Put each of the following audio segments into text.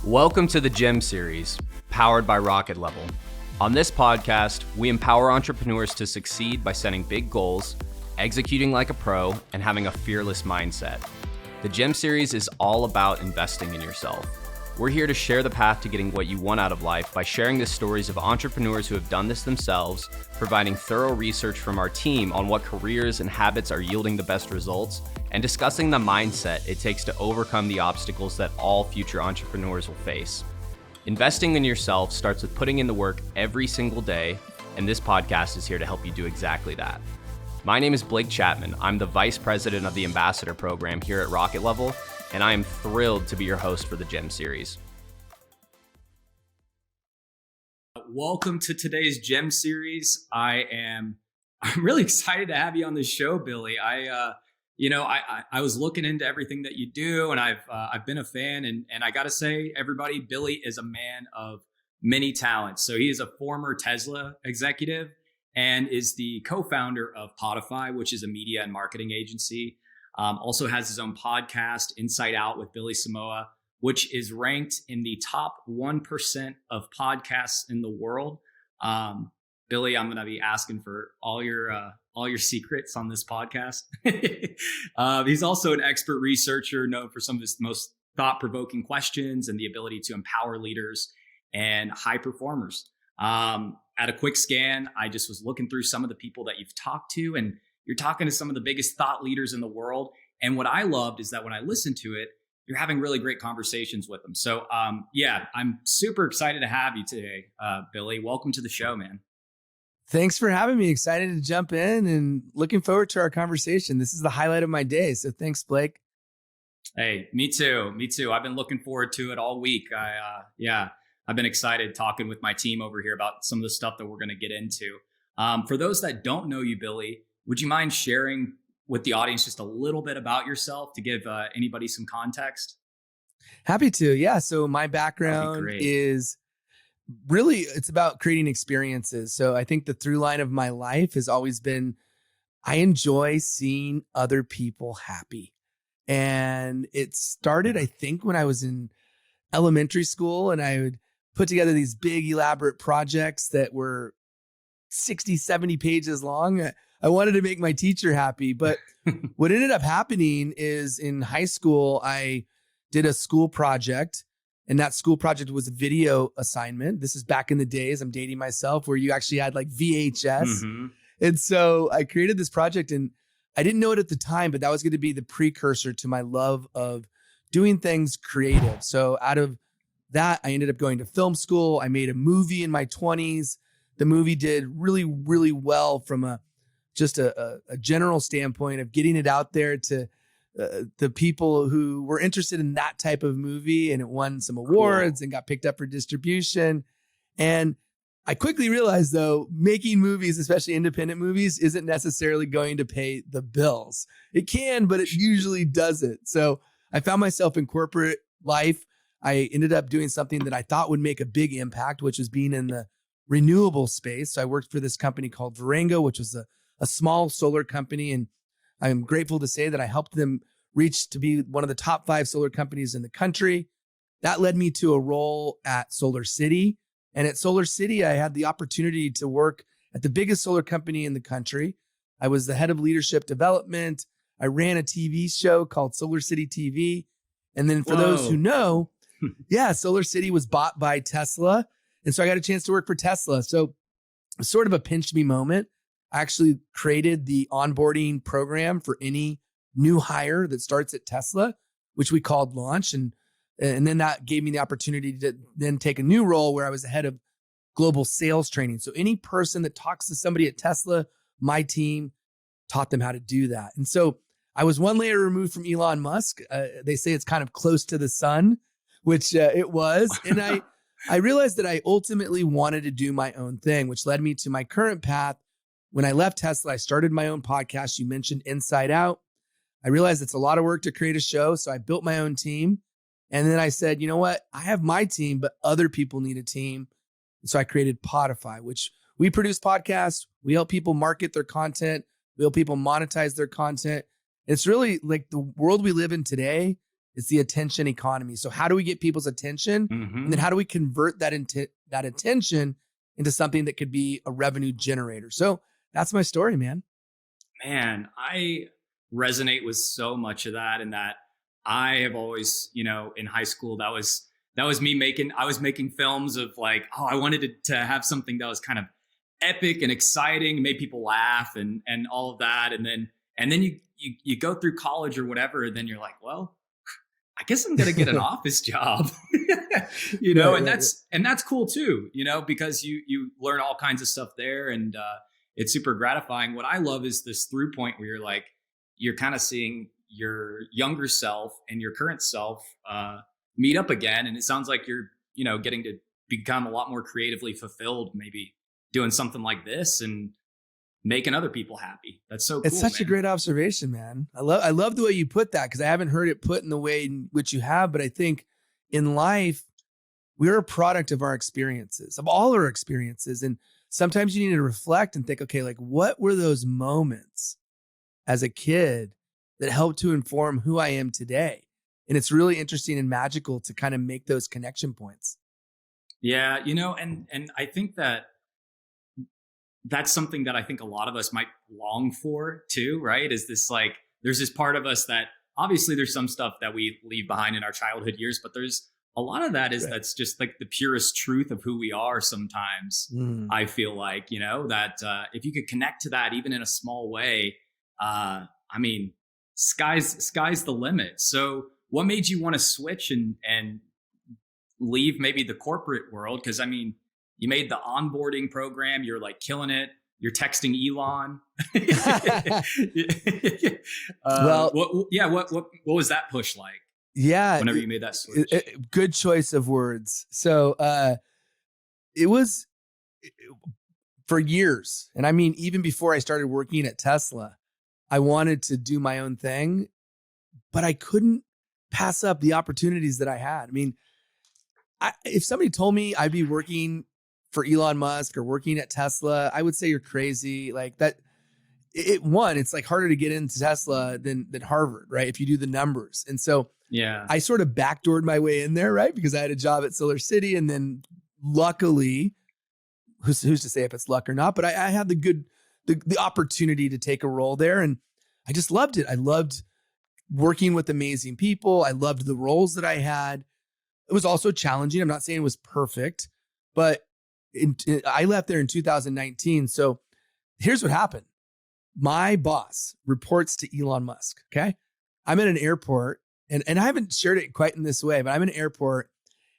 Welcome to the Gem Series, powered by Rocket Level. On this podcast, we empower entrepreneurs to succeed by setting big goals, executing like a pro, and having a fearless mindset. The Gem Series is all about investing in yourself. We're here to share the path to getting what you want out of life by sharing the stories of entrepreneurs who have done this themselves, providing thorough research from our team on what careers and habits are yielding the best results, and discussing the mindset it takes to overcome the obstacles that all future entrepreneurs will face. Investing in yourself starts with putting in the work every single day, and this podcast is here to help you do exactly that. My name is Blake Chapman. I'm the Vice President of the Ambassador Program here at Rocket Level, and I am thrilled to be your host for the Gem Series. Welcome to today's Gem Series. I'm really excited to have you on the show, Billy. I was looking into everything that you do, and I've been a fan, and I got to say, everybody, Billy is a man of many talents. So he is a former Tesla executive and is the co-founder of Podify, which is a media and marketing agency. Also has his own podcast, Inside Out with Billy Samoa, which is ranked in the top 1% of podcasts in the world. Billy, I'm going to be asking for all your secrets on this podcast. He's also an expert researcher known for some of his most thought-provoking questions and the ability to empower leaders and high performers. At a quick scan, I just was looking through some of the people that you've talked to, and you're talking to some of the biggest thought leaders in the world. And what I loved is that when I listened to it, you're having really great conversations with them. So I'm super excited to have you today, Billy. Welcome to the show, man. Thanks for having me. Excited to jump in and looking forward to our conversation. This is the highlight of my day. So thanks, Blake. Hey, me too. I've been looking forward to it all week. I've been excited talking with my team over here about some of the stuff that we're going to get into. For those that don't know you, Billy, would you mind sharing with the audience just a little bit about yourself to give anybody some context? Happy to. Yeah. So my background is really, it's about creating experiences. So I think the through line of my life has always been, I enjoy seeing other people happy. And it started, I think, when I was in elementary school, and I would put together these big elaborate projects that were 60, 70 pages long. I wanted to make my teacher happy. But what ended up happening is in high school, I did a school project, and that school project was a video assignment. This is back in the days, I'm dating myself, where you actually had like VHS. Mm-hmm. And so I created this project, and I didn't know it at the time, but that was going to be the precursor to my love of doing things creative. So out of that, I ended up going to film school. I made a movie in my 20s. The movie did really, really well from a general standpoint of getting it out there to the people who were interested in that type of movie. And it won some awards and got picked up for distribution. And I quickly realized, though, making movies, especially independent movies, isn't necessarily going to pay the bills. It can, but it usually doesn't. So I found myself in corporate life. I ended up doing something that I thought would make a big impact, which was being in the renewable space. So I worked for this company called Varengo, which was a small solar company. And I'm grateful to say that I helped them reach to be one of the top 5 solar companies in the country. That led me to a role at Solar City. And at Solar City, I had the opportunity to work at the biggest solar company in the country. I was the head of leadership development. I ran a TV show called Solar City TV. And then for those who know, Solar City was bought by Tesla. And so I got a chance to work for Tesla. So it was sort of a pinch me moment. I actually created the onboarding program for any new hire that starts at Tesla, which we called Launch. And then that gave me the opportunity to then take a new role where I was the head of global sales training. So any person that talks to somebody at Tesla, my team taught them how to do that. And so I was one layer removed from Elon Musk. They say it's kind of close to the sun, which it was. And I realized that I ultimately wanted to do my own thing, which led me to my current path. When I left Tesla, I started my own podcast. You mentioned Inside Out. I realized it's a lot of work to create a show. So I built my own team. And then I said, you know what? I have my team, but other people need a team. And so I created Podify, which we produce podcasts. We help people market their content. We help people monetize their content. It's really like the world we live in today It's the attention economy. So how do we get people's attention? And then how do we convert that attention into something that could be a revenue generator? So that's my story, man. Man, I resonate with so much of that, and that I have always, in high school, that was me I was making films of like, oh, I wanted to have something that was kind of epic and exciting, made people laugh and all of that. And then you go through college or whatever, and then you're like, well, I guess I'm going to get an office job, and that's cool too, because you learn all kinds of stuff there, and it's super gratifying. What I love is this through point where you're like, you're kind of seeing your younger self and your current self meet up again. And it sounds like you're, getting to become a lot more creatively fulfilled, maybe doing something like this and making other people happy. That's so cool. It's such a great observation, man. I love the way you put that, because I haven't heard it put in the way in which you have. But I think in life, we're a product of our experiences, of all our experiences. And sometimes you need to reflect and think, okay, like what were those moments as a kid that helped to inform who I am today? And it's really interesting and magical to kind of make those connection points. Yeah. And I think that's something that I think a lot of us might long for too, right? Is this like, there's this part of us that obviously there's some stuff that we leave behind in our childhood years, but there's a lot of that is right. That's just like the purest truth of who we are sometimes. I feel like, that if you could connect to that, even in a small way, sky's the limit. So what made you want to switch and leave maybe the corporate world? Because you made the onboarding program, you're like killing it. You're texting Elon. What was that push like? Yeah. Whenever you made that switch. Good choice of words. So it was for years. And even before I started working at Tesla, I wanted to do my own thing, but I couldn't pass up the opportunities that I had. If somebody told me I'd be working for Elon Musk or working at Tesla, I would say you're crazy. Like that. It's like harder to get into Tesla than Harvard, right? If you do the numbers. And so yeah, I sort of backdoored my way in there, right? Because I had a job at Solar City, and then luckily, who's to say if it's luck or not, but I had the opportunity to take a role there, and I just loved it. I loved working with amazing people. I loved the roles that I had. It was also challenging. I'm not saying it was perfect, but I left there in 2019. So here's what happened. My boss reports to Elon Musk. Okay. I'm at an airport, and I haven't shared it quite in this way, but I'm in an airport.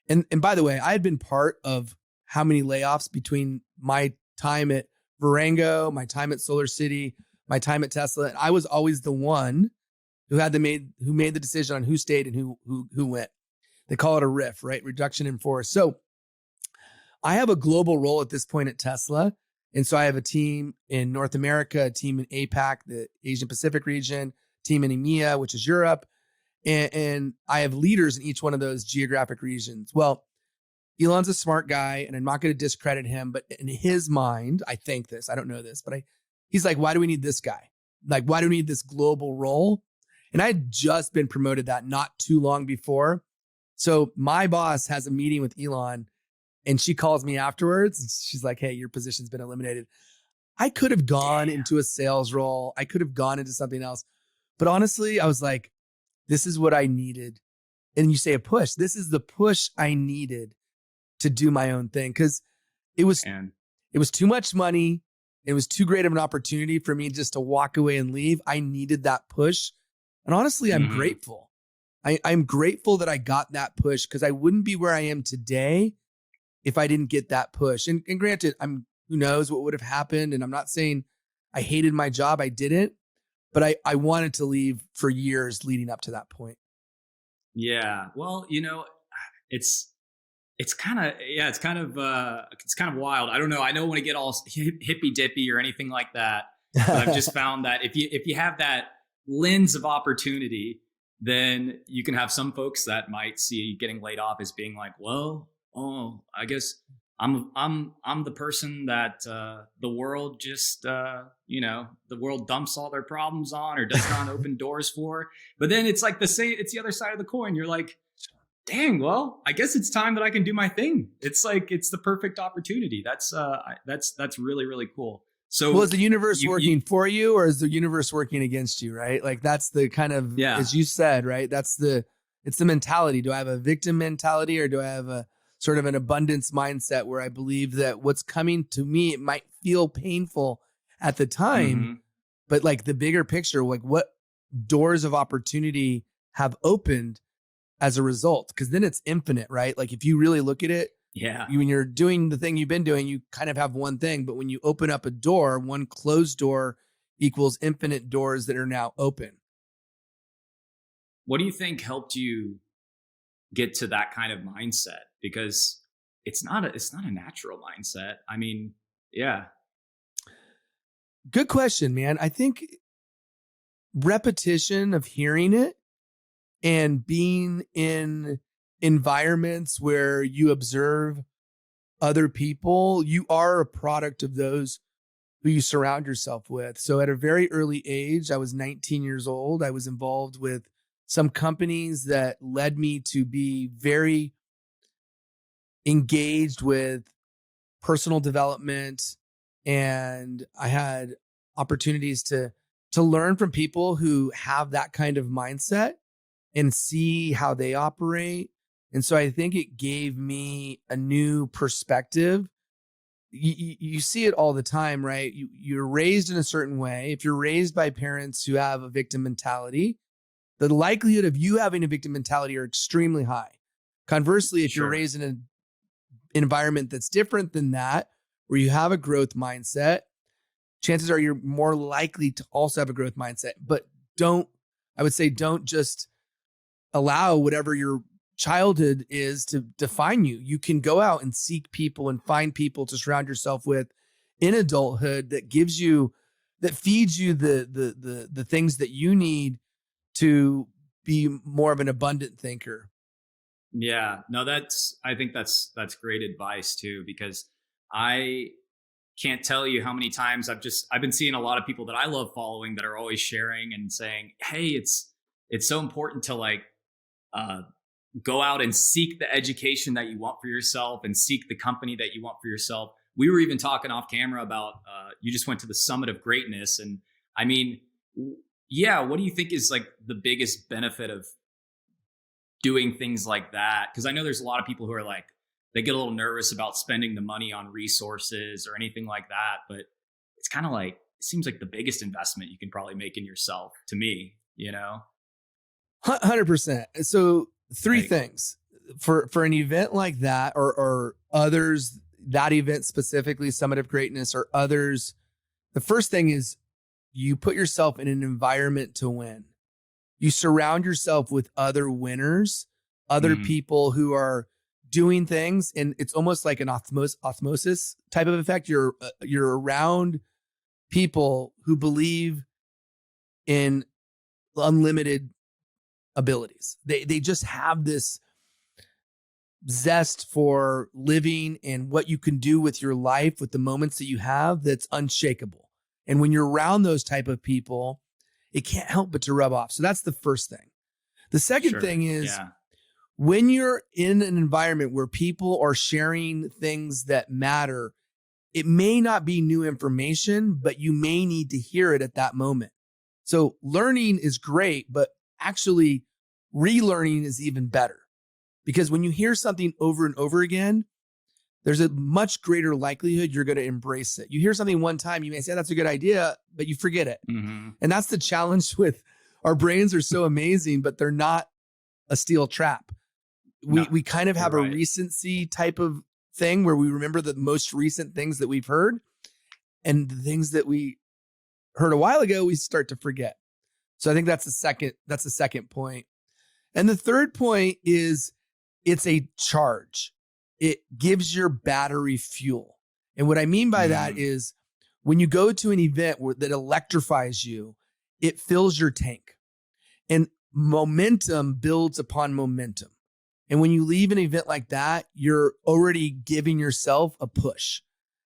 And by the way, I had been part of how many layoffs between my time at Varango, my time at Solar City, my time at Tesla. And I was always the one who made the decision on who stayed and who went. They call it a RIF, right? Reduction in force. So I have a global role at this point at Tesla. And so I have a team in North America, a team in APAC, the Asian Pacific region, team in EMEA, which is Europe. And I have leaders in each one of those geographic regions. Well, Elon's a smart guy, and I'm not going to discredit him, but in his mind, I think this, I don't know this, but he's like, why do we need this guy? Like, why do we need this global role? And I had just been promoted that not too long before. So my boss has a meeting with Elon, and she calls me afterwards, and she's like, hey, your position's been eliminated. I could have gone into a sales role. I could have gone into something else. But honestly, I was like, this is what I needed. And you say a push. This is the push I needed to do my own thing, because it was too much money. It was too great of an opportunity for me just to walk away and leave. I needed that push. And honestly, I'm grateful. I'm grateful that I got that push, because I wouldn't be where I am today if I didn't get that push. And granted, who knows what would have happened. And I'm not saying I hated my job. I didn't, but I wanted to leave for years leading up to that point. Yeah. Well, it's kind of wild. I don't know. I don't want to get all hippy dippy or anything like that. But I've just found that if you have that lens of opportunity, then you can have some folks that might see getting laid off as being like, well, I guess I'm the person that the world just the world dumps all their problems on or does not open doors for. But then it's like it's the other side of the coin. You're like, dang, well, I guess it's time that I can do my thing. It's like it's the perfect opportunity. That's really, really cool. So, well, is the universe working for you, or is the universe working against you? Right? Like that's the kind of, as you said, right? It's the mentality. Do I have a victim mentality, or do I have a sort of an abundance mindset where I believe that what's coming to me, it might feel painful at the time, but like the bigger picture, like what doors of opportunity have opened as a result? Because then it's infinite, right? Like if you really look at it, when you're doing the thing you've been doing, you kind of have one thing, but when you open up a door, one closed door equals infinite doors that are now open. What do you think helped you get to that kind of mindset? Because it's not a natural mindset. I mean, yeah. Good question, man. I think repetition of hearing it and being in environments where you observe other people, you are a product of those who you surround yourself with. So at a very early age, I was 19 years old. I was involved with some companies that led me to be very engaged with personal development. And I had opportunities to learn from people who have that kind of mindset and see how they operate. And so I think it gave me a new perspective. You see it all the time, right? You're raised in a certain way. If you're raised by parents who have a victim mentality, the likelihood of you having a victim mentality are extremely high. Conversely, if you're raised in an environment that's different than that, where you have a growth mindset, chances are you're more likely to also have a growth mindset. But don't just allow whatever your childhood is to define you. You can go out and seek people and find people to surround yourself with in adulthood that gives you, that feeds you the things that you need to be more of an abundant thinker. Yeah, no, I think that's great advice too, because I can't tell you how many times I've been seeing a lot of people that I love following that are always sharing and saying, hey, it's so important to like go out and seek the education that you want for yourself and seek the company that you want for yourself. We were even talking off camera about you just went to the Summit of Greatness. And I mean, yeah, what do you think is like the biggest benefit of doing things like that? Because I know there's a lot of people who are like, they get a little nervous about spending the money on resources or anything like that. But it's kind of like, it seems like the biggest investment you can probably make in yourself, to me, you know? 100%. So three things for an event like that, or others, that event specifically, Summit of Greatness or others. The first thing is you put yourself in an environment to win. You surround yourself with other winners, other people who are doing things. And it's almost like an osmosis type of effect. You're around people who believe in unlimited abilities. They just have this zest for living and what you can do with your life, with the moments that you have, that's unshakable. And when you're around those type of people, it can't help but to rub off. So that's the first thing. The second thing is when you're in an environment where people are sharing things that matter, it may not be new information, but you may need to hear it at that moment. So learning is great, but actually relearning is even better, because when you hear something over and over again, there's a much greater likelihood you're going to embrace it. You hear something one time, you may say, that's a good idea, but you forget it. And that's the challenge with our brains are so amazing, but they're not a steel trap. We kind of have a recency type of thing where we remember the most recent things that we've heard, and the things that we heard a while ago, we start to forget. So I think that's the second point. And the third point is it's a charge. It gives your battery fuel. And what I mean by that is when you go to an event that electrifies you, it fills your tank, and momentum builds upon momentum. And when you leave an event like that, you're already giving yourself a push.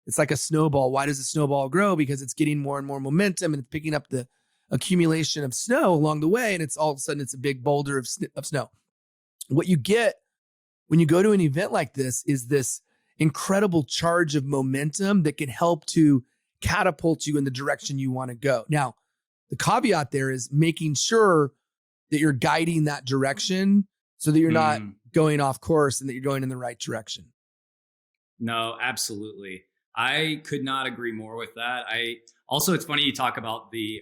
It's like a snowball. Why does a snowball grow? Because it's getting more and more momentum and it's picking up the accumulation of snow along the way. And it's all of a sudden, it's a big boulder of snow. What you get when you go to an event like this is this incredible charge of momentum that can help to catapult you in the direction you want to go. Now, the caveat there is making sure that you're guiding that direction so that you're not going off course and that you're going in the right direction. No, absolutely. I could not agree more with that. It's funny you talk about the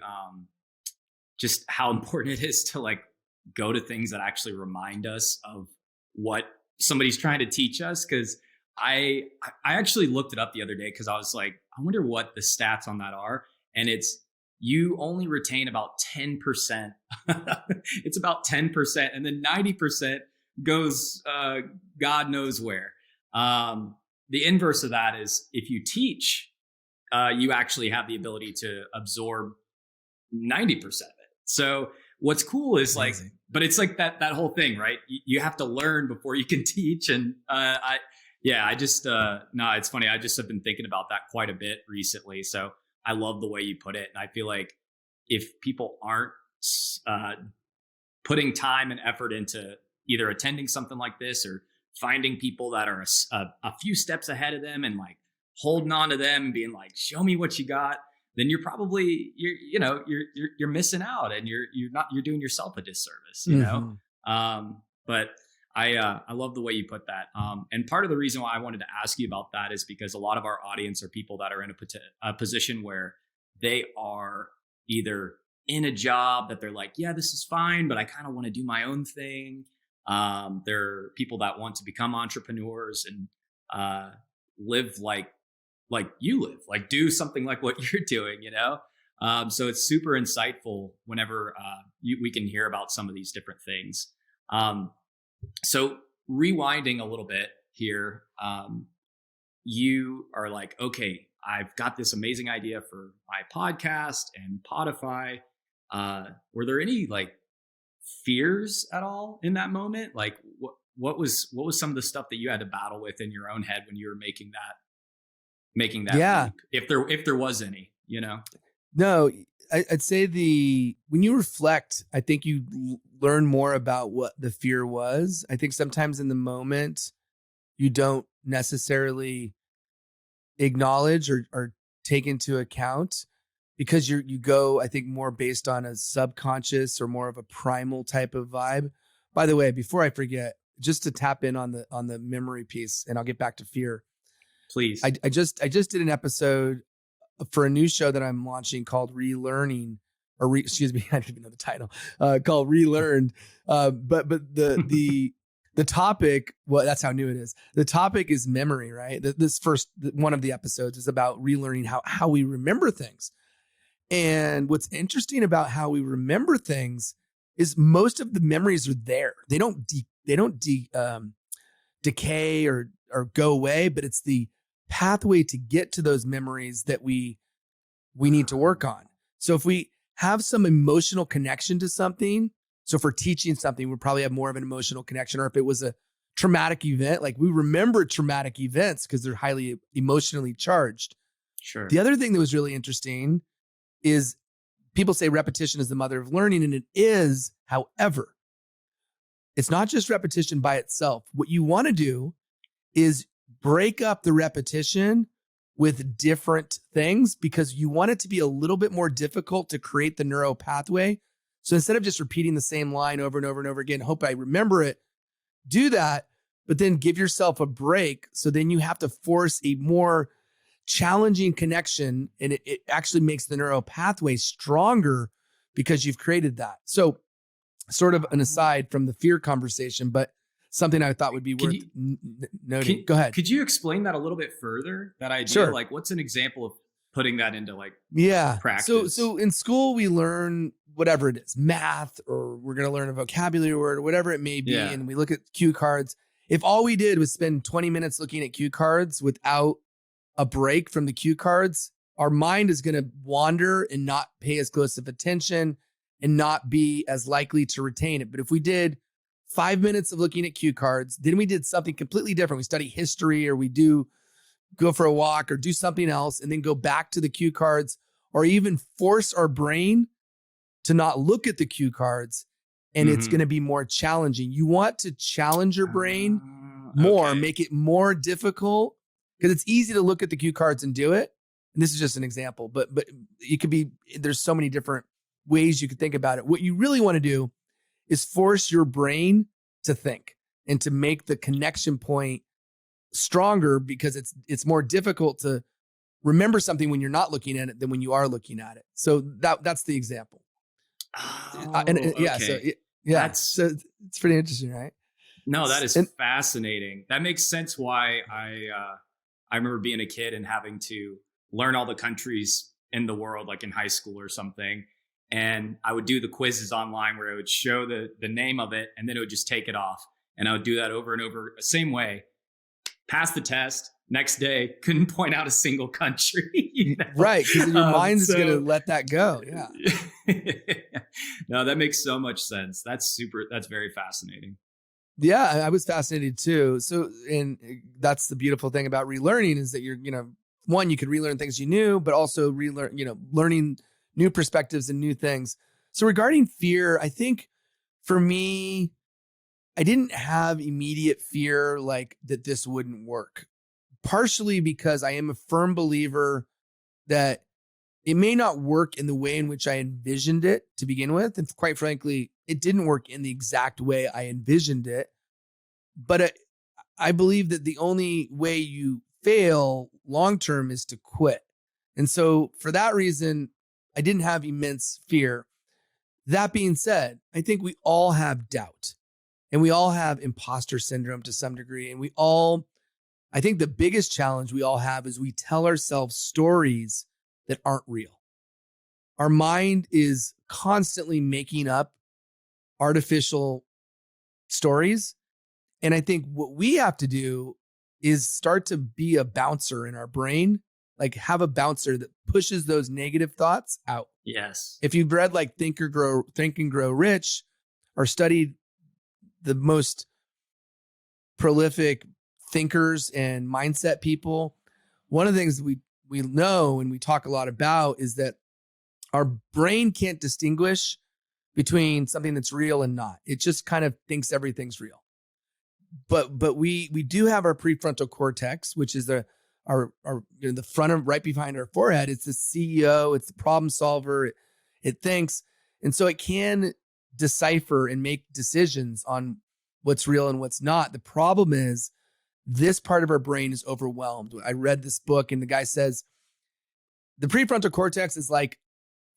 just how important it is to like go to things that actually remind us of what somebody's trying to teach us. Cause I actually looked it up the other day because I was like, I wonder what the stats on that are. And it's, you only retain about 10%. It's about 10%. And then 90% goes God knows where. The inverse of that is if you teach, you actually have the ability to absorb 90% of it. So what's cool is Amazing. Like, but it's like that whole thing, right? You have to learn before you can teach. And it's funny. I just have been thinking about that quite a bit recently. So I love the way you put it. And I feel like if people aren't putting time and effort into either attending something like this or finding people that are a few steps ahead of them and like holding on to them and being like, show me what you got, then you're probably, you're missing out and you're doing yourself a disservice, you know? But I love the way you put that. And part of the reason why I wanted to ask you about that is because a lot of our audience are people that are in a position where they are either in a job that they're like, yeah, this is fine, but I kind of want to do my own thing. There are people that want to become entrepreneurs and live like you live, like do something like what you're doing, you know? So it's super insightful whenever we can hear about some of these different things. So rewinding a little bit here, you are like, okay, I've got this amazing idea for my podcast and Podify. Were there any like fears at all in that moment? Like what was some of the stuff that you had to battle with in your own head when you were making that leap, if there was any, you know? No, I'd say when you reflect, I think you learn more about what the fear was. I think sometimes in the moment you don't necessarily acknowledge or take into account because you go, I think, more based on a subconscious or more of a primal type of vibe. By the way, before I forget, just to tap in on the memory piece, and I'll get back to fear. Please. I just did an episode for a new show that I'm launching called Relearning, I don't even know the title, called Relearned. But the topic, well, that's how new it is. The topic is memory, right? This first one of the episodes is about relearning how we remember things. And what's interesting about how we remember things is most of the memories are there. They don't decay or go away, but it's the pathway to get to those memories that we need to work on. So if we have some emotional connection to something, so if we're teaching something, we'll probably have more of an emotional connection. Or if it was a traumatic event, like we remember traumatic events because they're highly emotionally charged. Sure. The other thing that was really interesting is people say repetition is the mother of learning, and it is. However, it's not just repetition by itself. What you want to do is break up the repetition with different things because you want it to be a little bit more difficult to create the neural pathway. So instead of just repeating the same line over and over and over again, hope I remember it, do that, but then give yourself a break. So then you have to force a more challenging connection, and it actually makes the neural pathway stronger because you've created that. So sort of an aside from the fear conversation, but something I thought would be worth noting. Go ahead. Could you explain that a little bit further? That idea, sure. Like what's an example of putting that into like practice? So in school we learn whatever it is, math, or we're going to learn a vocabulary word or whatever it may be. Yeah. And we look at cue cards. If all we did was spend 20 minutes looking at cue cards without a break from the cue cards, our mind is going to wander and not pay as close of attention and not be as likely to retain it. But if we did 5 minutes of looking at cue cards. Then we did something completely different. We study history, or we go for a walk or do something else, and then go back to the cue cards, or even force our brain to not look at the cue cards. And it's going to be more challenging. You want to challenge your brain more, make it more difficult, because it's easy to look at the cue cards and do it. And this is just an example, but it could be, there's so many different ways you could think about it. What you really want to do is force your brain to think and to make the connection point stronger, because it's more difficult to remember something when you're not looking at it than when you are looking at it. So that's the example. So it's pretty interesting, right? No, that is fascinating. That makes sense why I remember being a kid and having to learn all the countries in the world, like in high school or something. And I would do the quizzes online where I would show the name of it, and then it would just take it off. And I would do that over and over, same way. Pass the test. Next day, couldn't point out a single country. You know? Right, because your mind is going to let that go. Yeah. No, that makes so much sense. That's very fascinating. Yeah, I was fascinated too. So, and that's the beautiful thing about relearning, is that you're, one, you could relearn things you knew, but also relearn, learning new perspectives and new things. So regarding fear, I think for me, I didn't have immediate fear like that this wouldn't work. Partially because I am a firm believer that it may not work in the way in which I envisioned it to begin with. And quite frankly, it didn't work in the exact way I envisioned it. But I believe that the only way you fail long-term is to quit. And so for that reason, I didn't have immense fear. That being said, I think we all have doubt, and we all have imposter syndrome to some degree. And I think the biggest challenge we all have is we tell ourselves stories that aren't real. Our mind is constantly making up artificial stories. And I think what we have to do is start to be a bouncer in our brain, like have a bouncer that pushes those negative thoughts out. Yes. If you've read like Think and Grow Rich, or studied the most prolific thinkers and mindset people, one of the things we know and we talk a lot about is that our brain can't distinguish between something that's real and not. It just kind of thinks everything's real. But we do have our prefrontal cortex, which is the front of right behind our forehead. It's the CEO, it's the problem solver. It thinks, and so it can decipher and make decisions on what's real and what's not. The problem is, this part of our brain is overwhelmed. I read this book, and the guy says the prefrontal cortex is like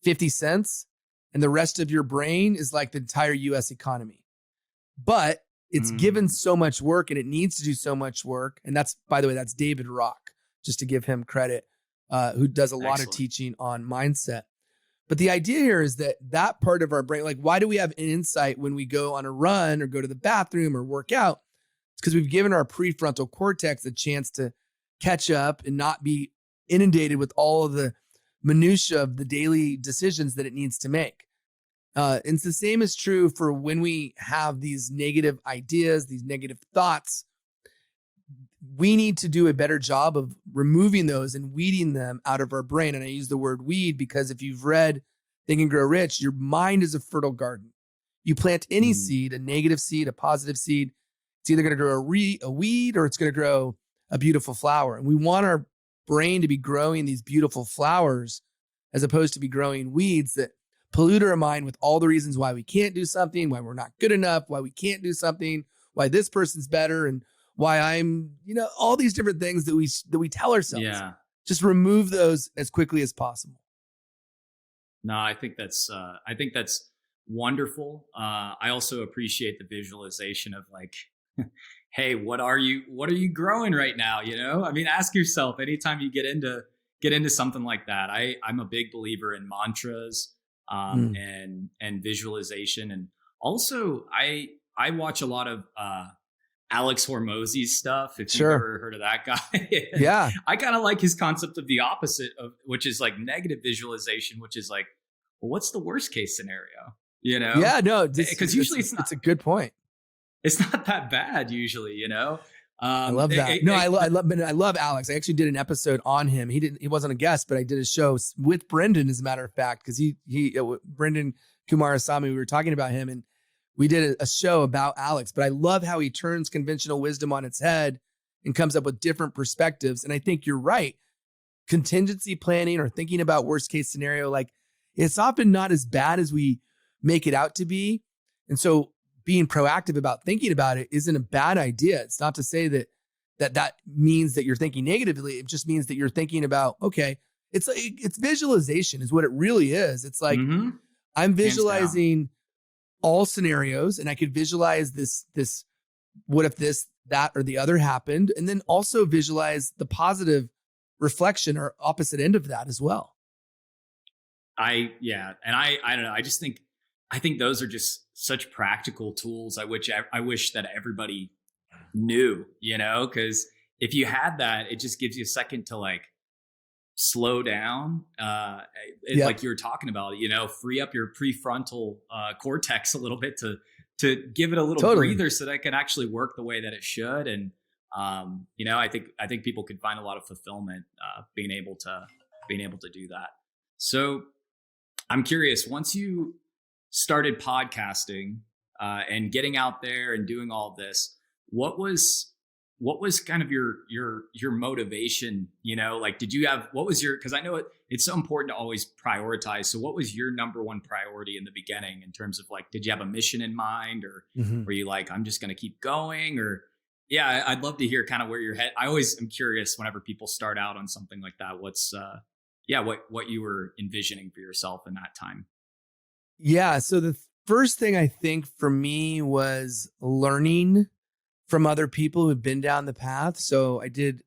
50 cents, and the rest of your brain is like the entire US economy. But it's given so much work, and it needs to do so much work. And that's, by the way, that's David Rock, just to give him credit, who does a lot of teaching on mindset. But the idea here is that part of our brain, like, why do we have an insight when we go on a run or go to the bathroom or work out? It's because we've given our prefrontal cortex a chance to catch up and not be inundated with all of the minutia of the daily decisions that it needs to make. And it's the same is true for when we have these negative ideas, these negative thoughts. We need to do a better job of removing those and weeding them out of our brain. And I use the word weed because if you've read Think and Grow Rich, your mind is a fertile garden. You plant any seed, a negative seed, a positive seed, it's either going to grow a weed or it's going to grow a beautiful flower. And we want our brain to be growing these beautiful flowers as opposed to be growing weeds that pollute our mind with all the reasons why we can't do something, why we're not good enough, why we can't do something, why this person's better, and why I'm, all these different things that we tell ourselves. Yeah. Just remove those as quickly as possible. No, I think that's wonderful. I also appreciate the visualization of like, hey, what are you growing right now? I mean, ask yourself anytime you get into something like that. I'm a big believer in mantras, and visualization. And also I watch a lot of, Alex Hormozy's stuff. If you've ever heard of that guy. Yeah. I kind of like his concept of the opposite of, which is like negative visualization, which is like, well, what's the worst case scenario? Yeah, no, because usually it's a good point. it's not that bad usually, you know? I love that. I love Alex. I actually did an episode on him. He wasn't a guest, but I did a show with Brendan, as a matter of fact, because Brendan Kumarasamy, we were talking about him, and we did a show about Alex. But I love how he turns conventional wisdom on its head and comes up with different perspectives. And I think you're right. Contingency planning or thinking about worst case scenario, like it's often not as bad as we make it out to be. And so being proactive about thinking about it isn't a bad idea. It's not to say that means that you're thinking negatively. It just means that you're thinking about, okay, it's visualization is what it really is. It's like, I'm visualizing all scenarios, and I could visualize this, what if this, that, or the other happened, and then also visualize the positive reflection or opposite end of that as well. I don't know. I think those are just such practical tools. I wish that everybody knew, you know, because if you had that, it just gives you a second to like slow down. Like you were talking about, you know, free up your prefrontal cortex a little bit to give it a little breather so that it can actually work the way that it should. And, you know, I think people could find a lot of fulfillment being able to do that. So I'm curious, once you started podcasting and getting out there and doing all of this, what was kind of your motivation, you know, like, because I know it's so important to always prioritize. So what was your number one priority in the beginning in terms of like, did you have a mission in mind, or were you like, I'm just going to keep going? Or yeah, I'd love to hear kind of where your head, I always am curious whenever people start out on something like that, what's what you were envisioning for yourself in that time. Yeah. So the first thing I think for me was learning from other people who've been down the path. So I did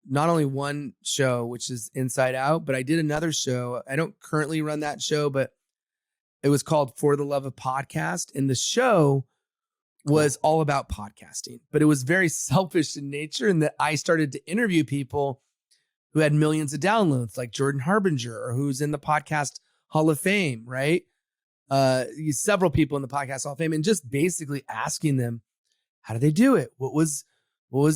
not only one show, which is Inside Out, but I did another show. I don't currently run that show, but it was called For the Love of Podcast. And the show was all about podcasting, but it was very selfish in nature, in that I started to interview people who had millions of downloads, like Jordan Harbinger, or who's in the Podcast Hall of Fame, right? Several people in the Podcast Hall of Fame, and just basically asking them, how do they do it? What were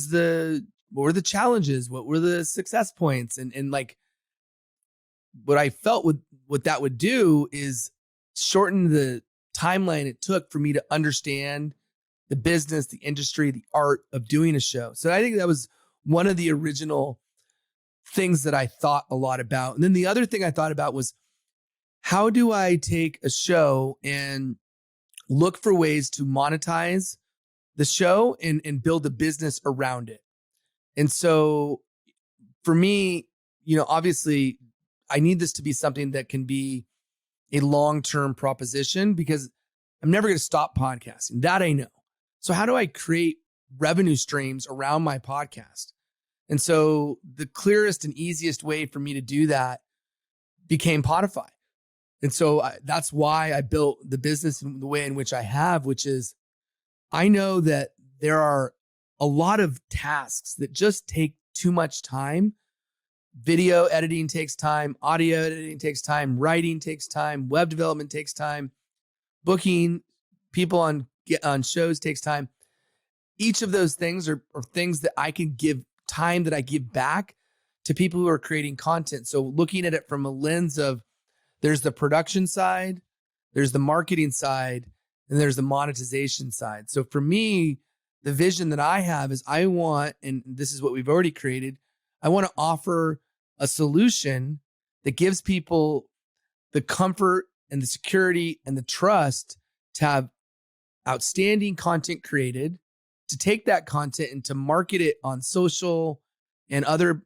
the challenges? What were the success points? And like, what I felt what that would do is shorten the timeline it took for me to understand the business, the industry, the art of doing a show. So I think that was one of the original things that I thought a lot about. And then the other thing I thought about was, how do I take a show and look for ways to monetize the show and build a business around it? And so for me, you know, obviously I need this to be something that can be a long-term proposition, because I'm never going to stop podcasting. That I know. So how do I create revenue streams around my podcast? And so the clearest and easiest way for me to do that became Podify. And so that's why I built the business in the way in which I have, which is, I know that there are a lot of tasks that just take too much time. Video editing takes time, audio editing takes time, writing takes time, web development takes time, booking people on shows takes time. Each of those things are things that I can give time, that I give back to people who are creating content. So looking at it from a lens of, there's the production side, there's the marketing side, and there's the monetization side. So for me, the vision that I have is, I want, and this is what we've already created, I want to offer a solution that gives people the comfort and the security and the trust to have outstanding content created, to take that content and to market it on social and other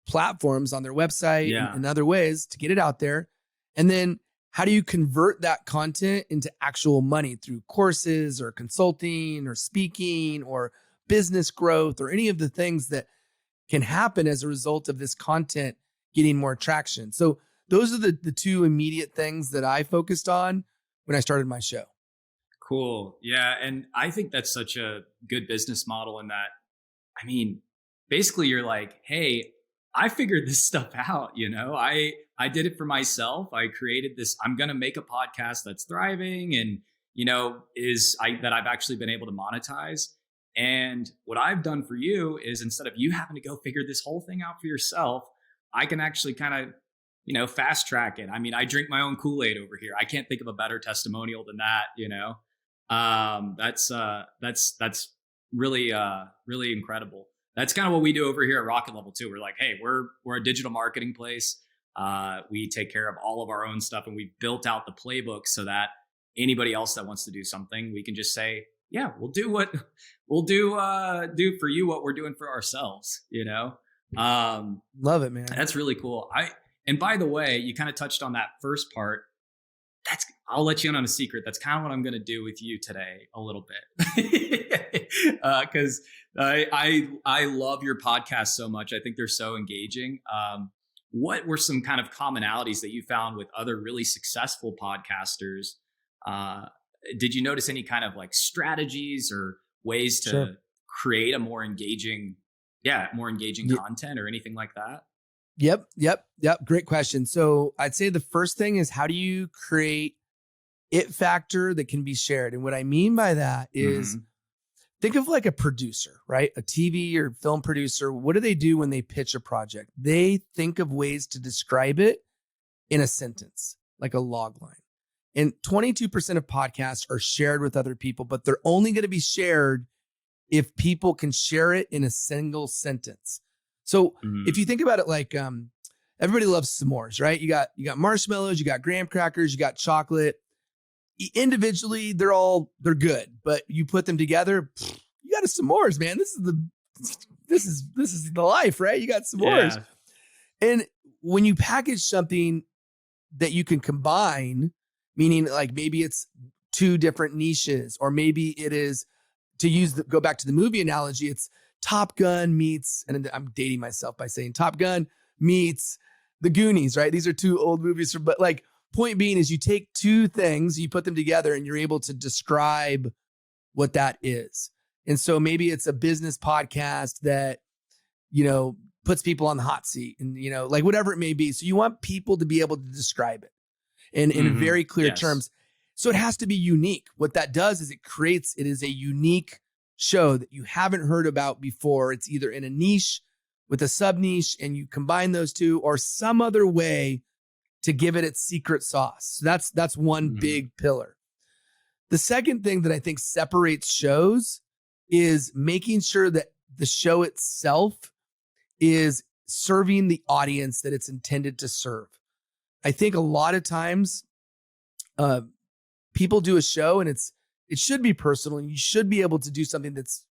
platforms, on their website and other ways to get it out there. And then how do you convert that content into actual money through courses or consulting or speaking or business growth, or any of the things that can happen as a result of this content getting more traction? So those are the two immediate things that I focused on when I started my show. Cool. Yeah. And I think that's such a good business model, in that, I mean, basically you're like, hey, I figured this stuff out. You know, I did it for myself. I created this, I'm going to make a podcast that's thriving. And, that I've actually been able to monetize. And what I've done for you is, instead of you having to go figure this whole thing out for yourself, I can actually kind of, fast track it. I mean, I drink my own Kool-Aid over here. I can't think of a better testimonial than that, that's really, really incredible. That's kind of what we do over here at Rocket Level too. We're like, hey, we're a digital marketing place. We take care of all of our own stuff, and we've built out the playbook so that anybody else that wants to do something, we can just say, yeah, we'll do for you what we're doing for ourselves, Love it, man. That's really cool. And by the way, you kind of touched on that first part. I'll let you in on a secret. That's kind of what I'm going to do with you today a little bit. Cause I love your podcast so much. I think they're so engaging. What were some kind of commonalities that you found with other really successful podcasters? Did you notice any kind of like strategies or ways to create a more engaging content or anything like that? Yep. Great question. So I'd say the first thing is, how do you create it factor that can be shared? And what I mean by that is, think of like a producer, right? A TV or film producer. What do they do when they pitch a project? They think of ways to describe it in a sentence, like a log line. And 22% of podcasts are shared with other people, but they're only going to be shared if people can share it in a single sentence. So if you think about it, like everybody loves s'mores, right? You got marshmallows, you got graham crackers, you got chocolate. Individually, they're good, but you put them together, you got a s'mores, man. This is the life, right? You got s'mores. Yeah. And when you package something that you can combine, meaning like maybe it's two different niches, or maybe it is, go back to the movie analogy, it's Top Gun meets, and I'm dating myself by saying Top Gun meets The Goonies, right? These are two old movies, but like, point being is, you take two things, you put them together, and you're able to describe what that is. And so maybe it's a business podcast that, puts people on the hot seat, and, like whatever it may be. So you want people to be able to describe it in very clear terms. So it has to be unique. What that does is it is a unique show that you haven't heard about before. It's either in a niche with a sub niche, and you combine those two, or some other way to give it its secret sauce. So that's one big pillar. The second thing that I think separates shows is making sure that the show itself is serving the audience that it's intended to serve. I think a lot of times people do a show, and it should be personal, and you should be able to do something that's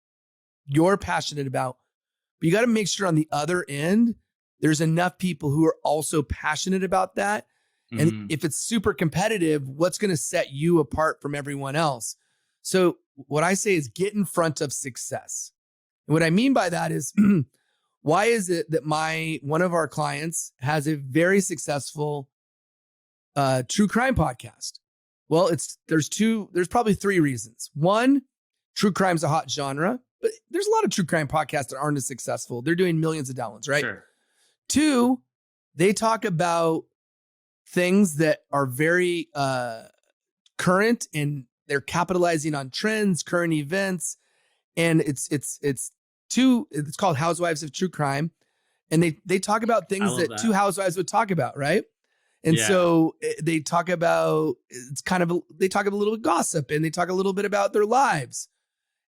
you're passionate about, but you got to make sure on the other end, there's enough people who are also passionate about that. And if it's super competitive, what's going to set you apart from everyone else? So what I say is, get in front of success. And what I mean by that is, why is it that one of our clients has a very successful true crime podcast? Well, there's probably three reasons. One, true crime's a hot genre, but there's a lot of true crime podcasts that aren't as successful. They're doing millions of downloads, right? Sure. Two, they talk about things that are very current, and they're capitalizing on trends, current events, and it's called Housewives of True Crime, and they talk about things that two housewives would talk about, right? And so they talk about, they talk a little bit gossip, and they talk a little bit about their lives.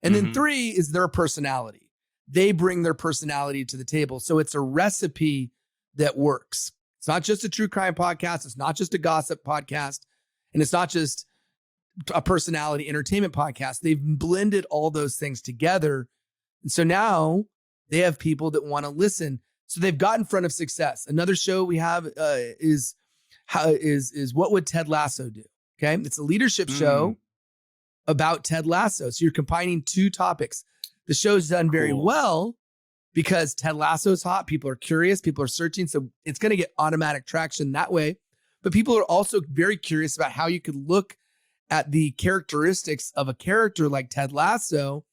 And then three is their personality. They bring their personality to the table. So it's a recipe that works. It's not just a true crime podcast. It's not just a gossip podcast. And it's not just a personality entertainment podcast. They've blended all those things together. And so now they have people that want to listen. So they've got in front of success. Another show we have is What Would Ted Lasso Do? Okay. It's a leadership show about Ted Lasso. So you're combining two topics. The show's done very well because Ted Lasso is hot. People are curious. People are searching. So it's going to get automatic traction that way. But people are also very curious about how you could look at the characteristics of a character like Ted Lasso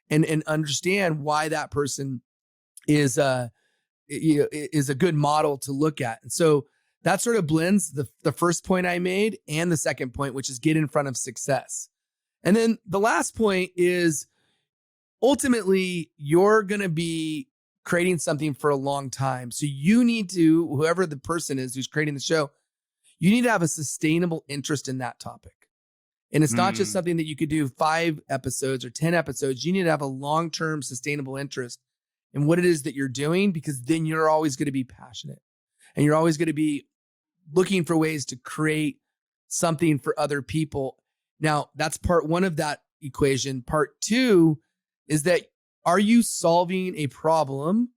and understand why that person is a good model to look at. And so that sort of blends the first point I made and the second point, which is get in front of success. And then the last point is ultimately you're going to be creating something for a long time. So you need to, whoever the person is who's creating the show, you need to have a sustainable interest in that topic. And it's not just something that you could do 5 episodes or 10 episodes. You need to have a long-term sustainable interest in what it is that you're doing, because then you're always going to be passionate and you're always going to be looking for ways to create something for other people. Now, that's part 1 of that equation. Part 2 is that, are you solving a problem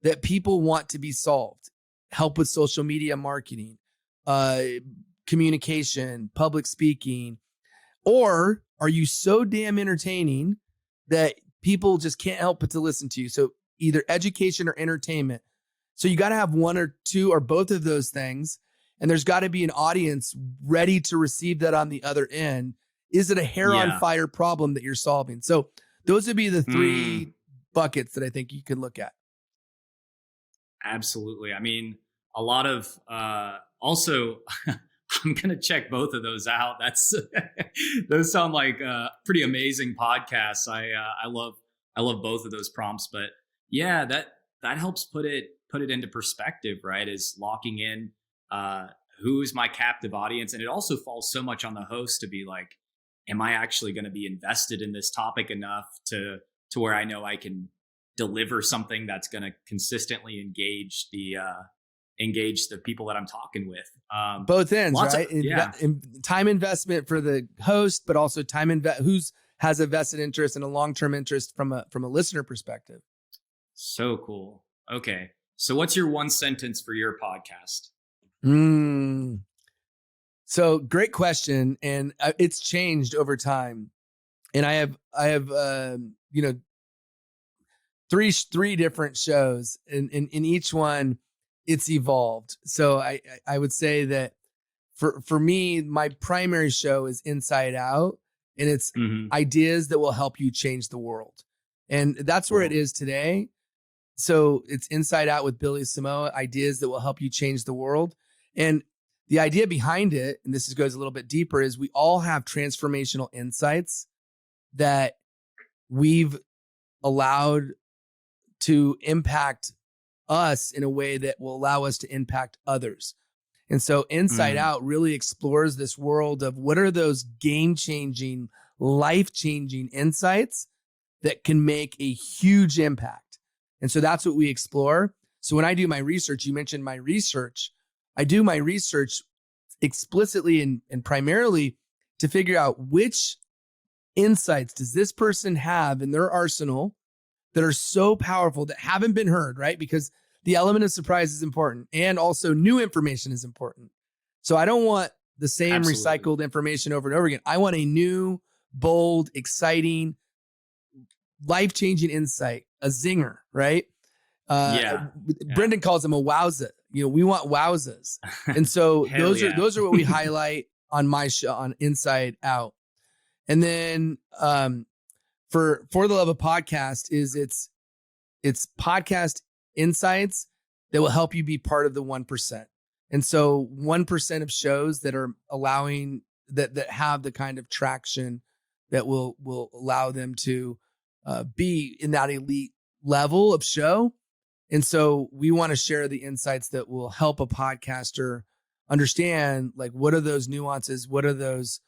that people want to be solved? Help with social media marketing, communication, public speaking. Or are you so damn entertaining that people just can't help but to listen to you? So either education or entertainment. So you got to have 1 or 2 or both of those things. And there's got to be an audience ready to receive that on the other end. Is it a hair on fire problem that you're solving? So those would be the 3 buckets that I think you could look at. Absolutely. I mean, a lot of also, I'm going to check both of those out. Those sound like pretty amazing podcasts. I love both of those prompts, but yeah, that helps put it into perspective, right? Is locking in who's my captive audience. And it also falls so much on the host to be like, am I actually going to be invested in this topic enough to where I know I can deliver something that's going to consistently engage the people that I'm talking with. Both ends, right? Time investment for the host, but also who's has a vested interest and a long-term interest from a listener perspective. So cool. Okay. So what's your 1 sentence for your podcast? So great question. And it's changed over time. And I have, three different shows, and in each one it's evolved. So I would say that for me, my primary show is Inside Out, and it's ideas that will help you change the world. And that's where it is today. So it's Inside Out with Billy Samoa, ideas that will help you change the world. And the idea behind it, and this goes a little bit deeper, is we all have transformational insights that we've allowed to impact us in a way that will allow us to impact others. And so Inside Out really explores this world of what are those game-changing, life-changing insights that can make a huge impact. And so that's what we explore. So when I do my research, you mentioned my research, I do my research explicitly and primarily to figure out which insights does this person have in their arsenal that are so powerful that haven't been heard, right? Because the element of surprise is important, and also new information is important. So I don't want the same recycled information over and over again. I want a new, bold, exciting, life-changing insight, a zinger, right? Brendan calls them a wowza. We want wowzas. And so those are what we highlight on my show, on Inside Out. And then for the Love of Podcast it's podcast insights that will help you be part of the 1%. And so 1% of shows that are allowing that have the kind of traction that will allow them to be in that elite level of show. And so we want to share the insights that will help a podcaster understand, like, what are those nuances? What are those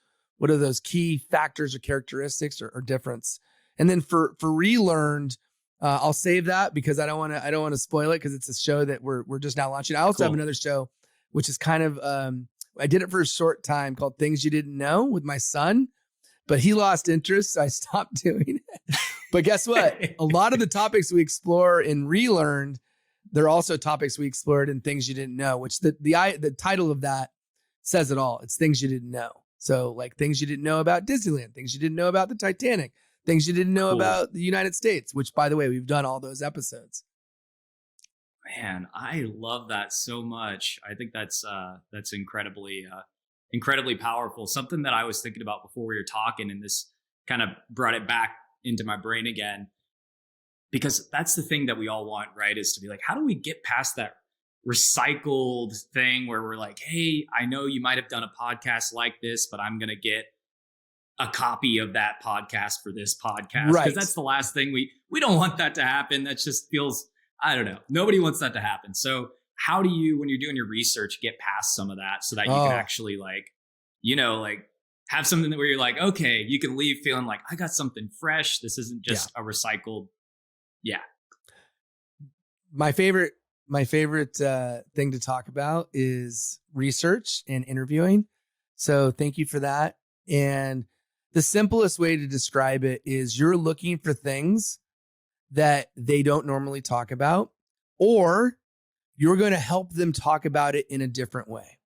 key factors or characteristics or difference? And then for Relearned, I'll save that because I don't want to spoil it, because it's a show that we're just now launching. I also have another show, which is kind of, I did it for a short time, called Things You Didn't Know, with my son, but he lost interest, so I stopped doing it. But guess what? A lot of the topics we explore in Relearned, they're also topics we explored in Things You Didn't Know, which the title of that says it all. It's Things You Didn't Know. So like things you didn't know about Disneyland, things you didn't know about the Titanic, things you didn't know about the United States, which, by the way, we've done all those episodes. Man, I love that so much. I think that's incredibly powerful. Something that I was thinking about before we were talking, and this kind of brought it back into my brain again, because that's the thing that we all want, right? Is to be like, how do we get past that recycled thing where we're like, hey, I know you might have done a podcast like this, but I'm going to get a copy of that podcast for this podcast. Right. Because that's the last thing we don't want that to happen. That just feels, I don't know. Nobody wants that to happen. So how do you, when you're doing your research, get past some of that so that you can actually like, you know, like have something where you're like, okay, you can leave feeling like I got something fresh. This isn't just a recycled. Yeah. My favorite thing to talk about is research and interviewing. So thank you for that. And the simplest way to describe it is you're looking for things that they don't normally talk about, or you're going to help them talk about it in a different way.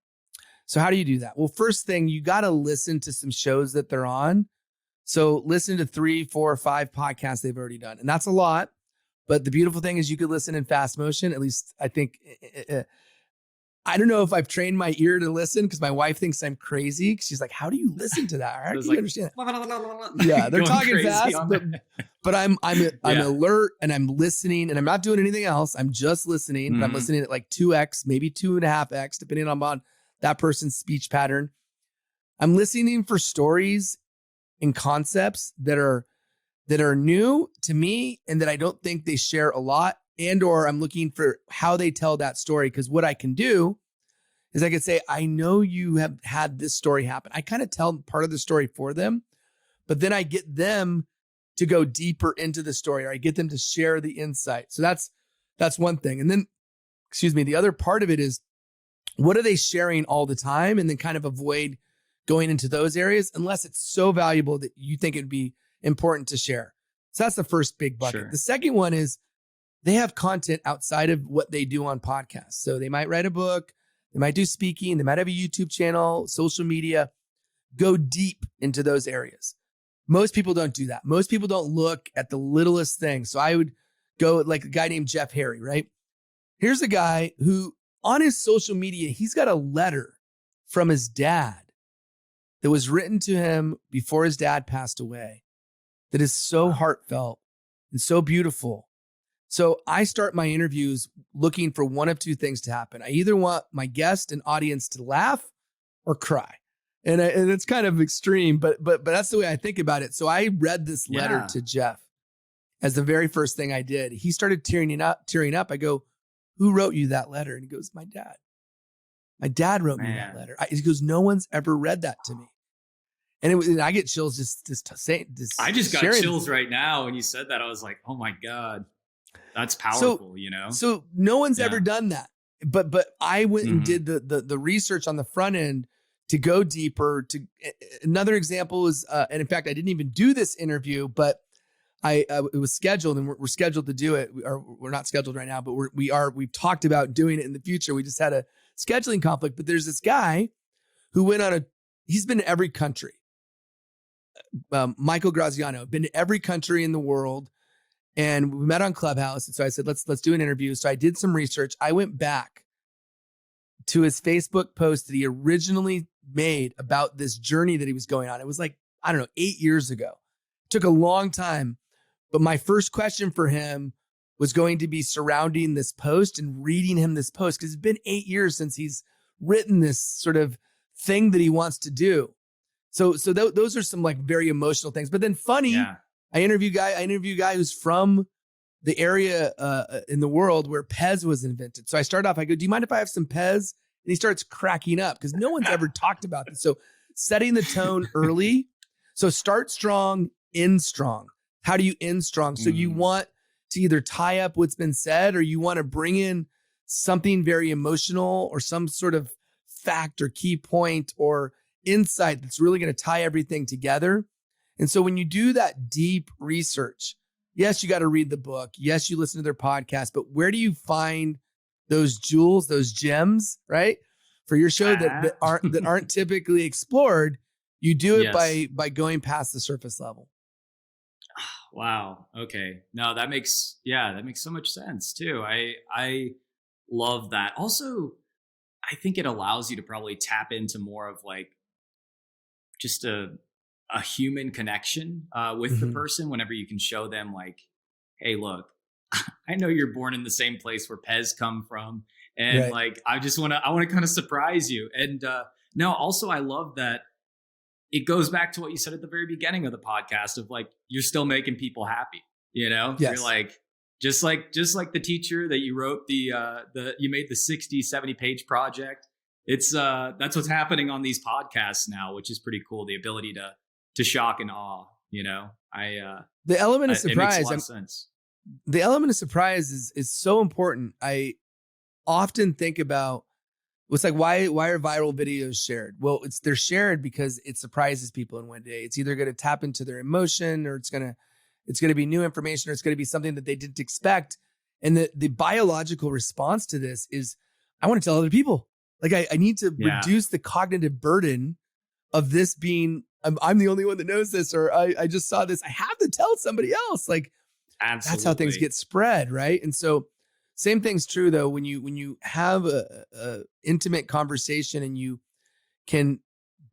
So how do you do that? Well, first thing, you got to listen to some shows that they're on. So listen to 3, 4, or 5 podcasts they've already done. And that's a lot. But the beautiful thing is you could listen in fast motion. At least I think, I don't know if I've trained my ear to listen because my wife thinks I'm crazy. She's like, how do you listen to that? How do you understand that? Yeah, they're talking fast, but I'm alert and I'm listening and I'm not doing anything else. I'm just listening, but I'm listening at like 2x, maybe 2.5x, depending on that person's speech pattern. I'm listening for stories and concepts that are new to me and that I don't think they share a lot, and or I'm looking for how they tell that story. Because what I can do is I could say, I know you have had this story happen. I kind of tell part of the story for them, but then I get them to go deeper into the story, or I get them to share the insight. So that's one thing. And then, the other part of it is, what are they sharing all the time? And then kind of avoid going into those areas unless it's so valuable that you think it'd be important to share. So that's the first big bucket. Sure. The second one is they have content outside of what they do on podcasts. So they might write a book, they might do speaking, they might have a YouTube channel, social media. Go deep into those areas. Most people don't do that. Most people don't look at the littlest thing. So I would go like a guy named Jeff Harry, right? Here's a guy who on his social media, he's got a letter from his dad that was written to him before his dad passed away that is so heartfelt and so beautiful. So I start my interviews looking for one of two things to happen. I either want my guest and audience to laugh or cry. And it's kind of extreme, but that's the way I think about it. So I read this letter to Jeff as the very first thing I did. He started tearing up. I go, who wrote you that letter? And he goes, my dad. My dad wrote me that letter. He goes, no one's ever read that to me. And I get chills just saying this. I just got chills right now when you said that. I was like, oh my God, that's powerful, So no one's ever done that. But I went and did the research on the front end to go deeper. Another example is, and in fact, I didn't even do this interview, but it was scheduled, and we're scheduled to do it. Or we're not scheduled right now, but we've talked about doing it in the future. We just had a scheduling conflict. But there's this guy who went on he's been to every country. Michael Graziano, been to every country in the world, and we met on Clubhouse. And so I said, let's do an interview. So I did some research. I went back to his Facebook post that he originally made about this journey that he was going on. It was like, I don't know, 8 years ago. It took a long time. But my first question for him was going to be surrounding this post and reading him this post, because it's been 8 years since he's written this sort of thing that he wants to do. So those are some like very emotional things. But then funny, I interview a guy who's from the area in the world where Pez was invented. So I start off, I go, do you mind if I have some Pez? And he starts cracking up because no one's ever talked about this. So setting the tone early. So start strong, end strong. How do you end strong? So you want to either tie up what's been said, or you want to bring in something very emotional or some sort of fact or key point or insight that's really going to tie everything together. And so when you do that deep research, yes, you got to read the book. Yes, you listen to their podcast, but where do you find those jewels, those gems, right? For your show that aren't typically explored, you do it by going past the surface level. Wow. Okay. No, that makes so much sense too. I love that. Also, I think it allows you to probably tap into more of like just a human connection with the person whenever you can show them like, hey, look, I know you're born in the same place where Pez come from. And like, I want to kind of surprise you. And no, also I love that it goes back to what you said at the very beginning of the podcast of like, you're still making people happy, you know? Yes. You're like, just like the teacher that you wrote you made the 60, 70 page project. It's that's what's happening on these podcasts now, which is pretty cool. The ability to shock and awe, you know, the element of surprise, it makes a lot of sense. The element of surprise is so important. I often think about what's like, why are viral videos shared? Well, they're shared because it surprises people in one day. It's either going to tap into their emotion, or it's going to be new information, or it's going to be something that they didn't expect. And the biological response to this is, I want to tell other people. Like I need to reduce the cognitive burden of this being, I'm the only one that knows this, or I just saw this. I have to tell somebody else. Like, absolutely. That's how things get spread, right? And so same thing's true though, when you have a intimate conversation and you can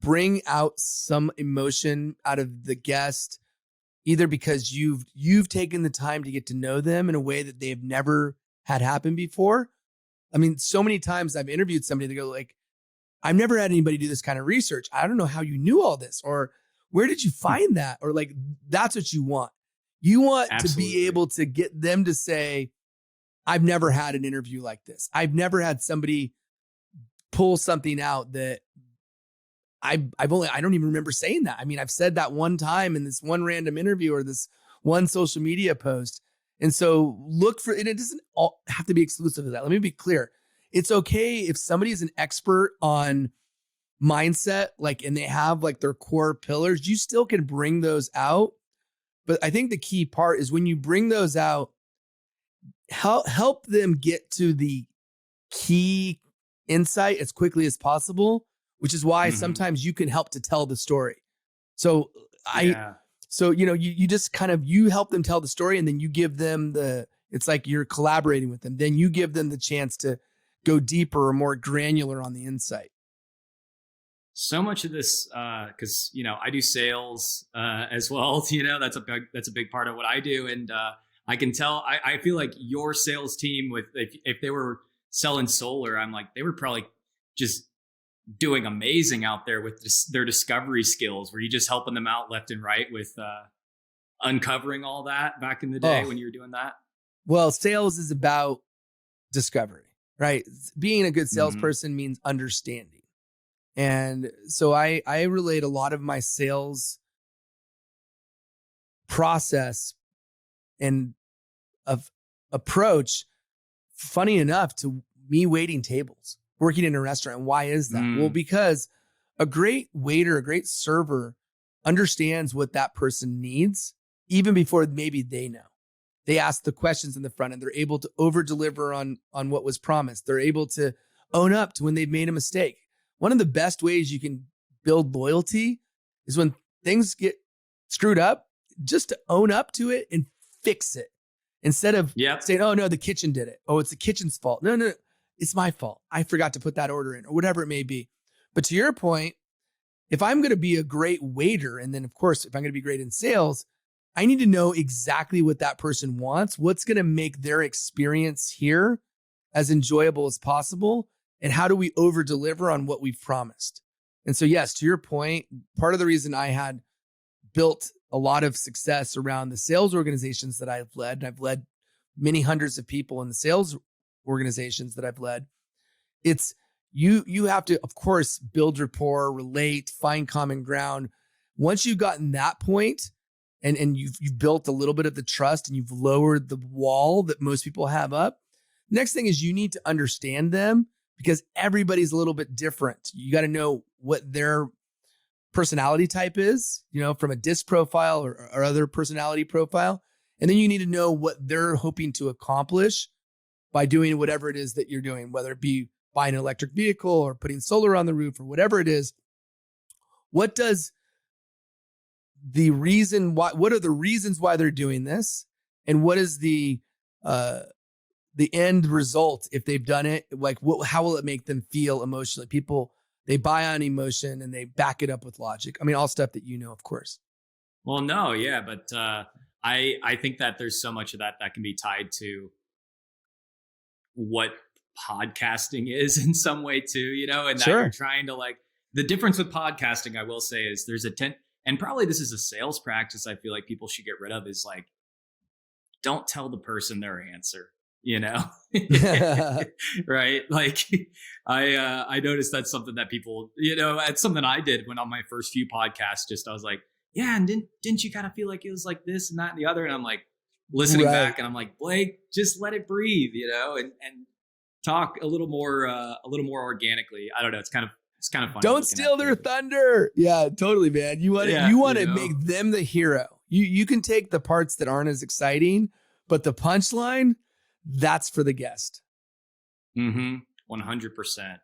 bring out some emotion out of the guest, either because you've taken the time to get to know them in a way that they've never had happen before. I mean, so many times I've interviewed somebody that go like, I've never had anybody do this kind of research. I don't know how you knew all this, or where did you find that? Or like, that's what you want. You want Absolutely. To be able to get them to say, I've never had an interview like this. I've never had somebody pull something out that I don't even remember saying that. I mean, I've said that one time in this one random interview or this one social media post. And so look for, and it doesn't all have to be exclusive to that. Let me be clear. It's okay if somebody is an expert on mindset, like, and they have like their core pillars, you still can bring those out. But I think the key part is when you bring those out, help them get to the key insight as quickly as possible, which is why sometimes you can help to tell the story. So you just kind of, you help them tell the story, and then you give them it's like you're collaborating with them. Then you give them the chance to go deeper or more granular on the insight. So much of this, because I do sales as well. That's a big part of what I do, and I can tell. I feel like your sales team, if they were selling solar, I'm like, they were probably just doing amazing out there with their discovery skills. Were you just helping them out left and right with uncovering all that back in the day when you were doing that? Well, sales is about discovery, right? Being a good salesperson means understanding. And so I relate a lot of my sales process and of approach, funny enough, to me waiting tables, working in a restaurant. Why is that? Well, because a great waiter, a great server understands what that person needs even before maybe they know. They ask the questions in the front, and they're able to over deliver on what was promised. They're able to own up to when they've made a mistake. One of the best ways you can build loyalty is when things get screwed up, just to own up to it and fix it. Instead of saying, oh no, the kitchen did it. Oh, it's the kitchen's fault. No, it's my fault. I forgot to put that order in, or whatever it may be. But to your point, if I'm going to be a great waiter, and then of course, if I'm going to be great in sales, I need to know exactly what that person wants, what's going to make their experience here as enjoyable as possible, and how do we over deliver on what we've promised. And so, yes, to your point, part of the reason I had built a lot of success around the sales organizations that I've led, and I've led many hundreds of people in the sales organizations that I've led, it's you have to, of course, build rapport, relate, find common ground. Once you've gotten that point, and you've built a little bit of the trust, and you've lowered the wall that most people have up, next thing is you need to understand them, because everybody's a little bit different. You got to know what their personality type is, from a DISC profile or other personality profile. And then you need to know what they're hoping to accomplish by doing whatever it is that you're doing, whether it be buying an electric vehicle or putting solar on the roof or whatever it is. What are the reasons why they're doing this? And what is the end result if they've done it? Like, how will it make them feel emotionally? People, they buy on emotion and they back it up with logic. I mean, all stuff that of course. Well, no, yeah, but I think that there's so much of that can be tied to what podcasting is in some way too, and that you're trying to The difference with podcasting, I will say, is there's and probably this is a sales practice I feel like people should get rid of, is like, don't tell the person their answer, right? Like I noticed that's something that people, it's something I did when on my first few podcasts, I was like, yeah. And didn't you kind of feel like it was like this and that and the other? And I'm like listening back and I'm like, Blake, just let it breathe, and talk a little more organically. I don't know. It's kind of funny. Don't steal their thunder. Yeah, totally, man. You want to make them the hero. You can take the parts that aren't as exciting, but the punchline, that's for the guest. 100%.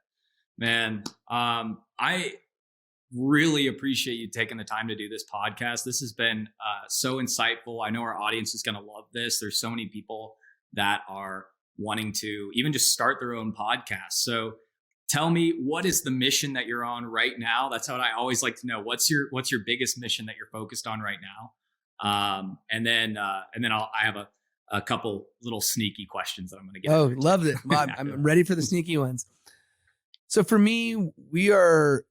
Man, I really appreciate you taking the time to do this podcast. This has been so insightful. I know our audience is going to love this. There's so many people that are wanting to even just start their own podcast. So tell me, what is the mission that you're on right now? That's what I always like to know. What's your biggest mission that you're focused on right now? And then I have a couple little sneaky questions that I'm going to get. Oh, love it. I'm ready for the sneaky ones. So for me, we are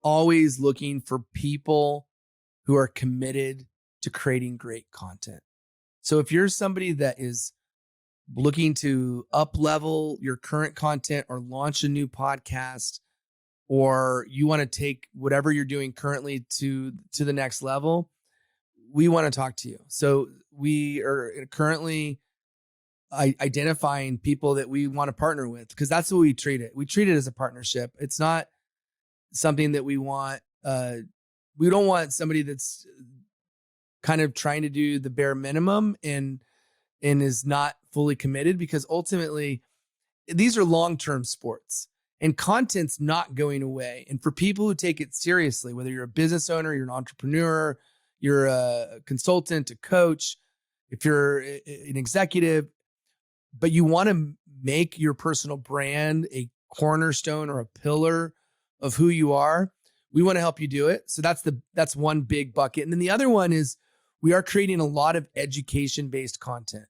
always looking for people who are committed to creating great content. So if you're somebody that is looking to up level your current content or launch a new podcast, or you want to take whatever you're doing currently to the next level, we want to talk to you. So we are currently identifying people that we want to partner with, because that's what we treat it. We treat it as a partnership. It's not something that we want. We don't want somebody that's kind of trying to do the bare minimum and is not fully committed, because ultimately these are long-term sports and content's not going away. And for people who take it seriously, whether you're a business owner, you're an entrepreneur, you're a consultant, a coach, if you're an executive, but you want to make your personal brand a cornerstone or a pillar of who you are, we want to help you do it. So that's one big bucket. And then the other one is we are creating a lot of education-based content,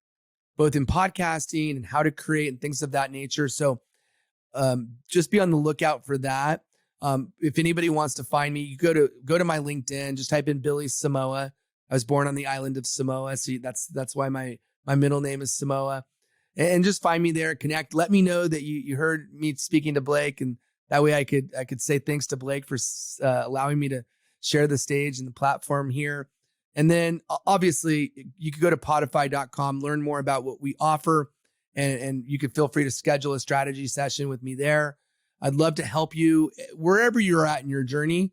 both in podcasting and how to create and things of that nature. So just be on the lookout for that. If anybody wants to find me, you go to my LinkedIn, just type in Billy Samoa. I was born on the island of Samoa. So that's why my middle name is Samoa. And just find me there, connect. Let me know that you heard me speaking to Blake, and that way I could say thanks to Blake for allowing me to share the stage and the platform here. And then obviously you could go to podify.com, learn more about what we offer, and you could feel free to schedule a strategy session with me there. I'd love to help you wherever you're at in your journey.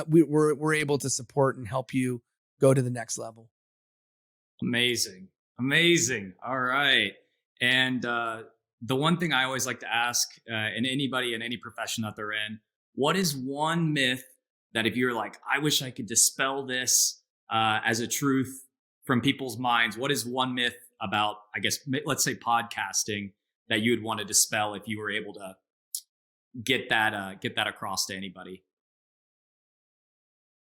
We're able to support and help you go to the next level. Amazing. All right. And the one thing I always like to ask, and anybody in any profession that they're in, what is one myth that if you're like, I wish I could dispel this as a truth from people's minds, what is one myth about, I guess, let's say podcasting, that you would want to dispel if you were able to get that across to anybody?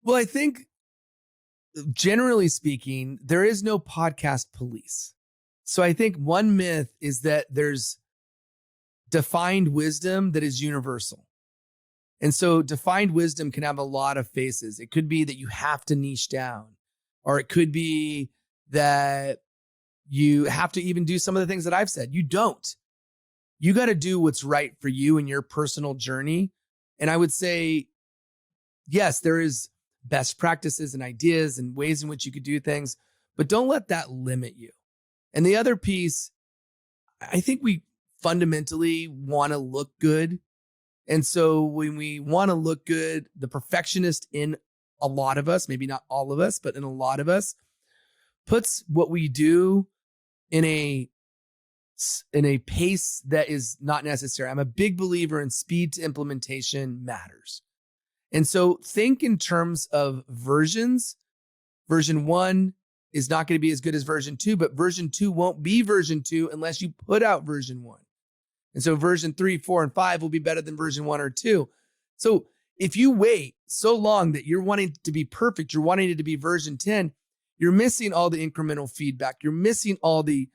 Well, I think generally speaking, there is no podcast police. So I think one myth is that there's defined wisdom that is universal. And so defined wisdom can have a lot of faces. It could be that you have to niche down, or it could be that you have to even do some of the things that I've said. You don't. You got to do what's right for you in your personal journey. And I would say, yes, there is best practices and ideas and ways in which you could do things, but don't let that limit you. And the other piece, I think we fundamentally want to look good. And so when we want to look good, the perfectionist in a lot of us, maybe not all of us, but in a lot of us, puts what we do in a pace that is not necessary. I'm a big believer in speed to implementation matters. And so think in terms of versions. Version 1 is not going to be as good as version 2, but version 2 won't be version 2 unless you put out version 1. And so version 3, 4, and 5 will be better than version 1 or 2. So if you wait so long that you're wanting to be perfect, you're wanting it to be version 10, you're missing all the incremental feedback. You're missing all the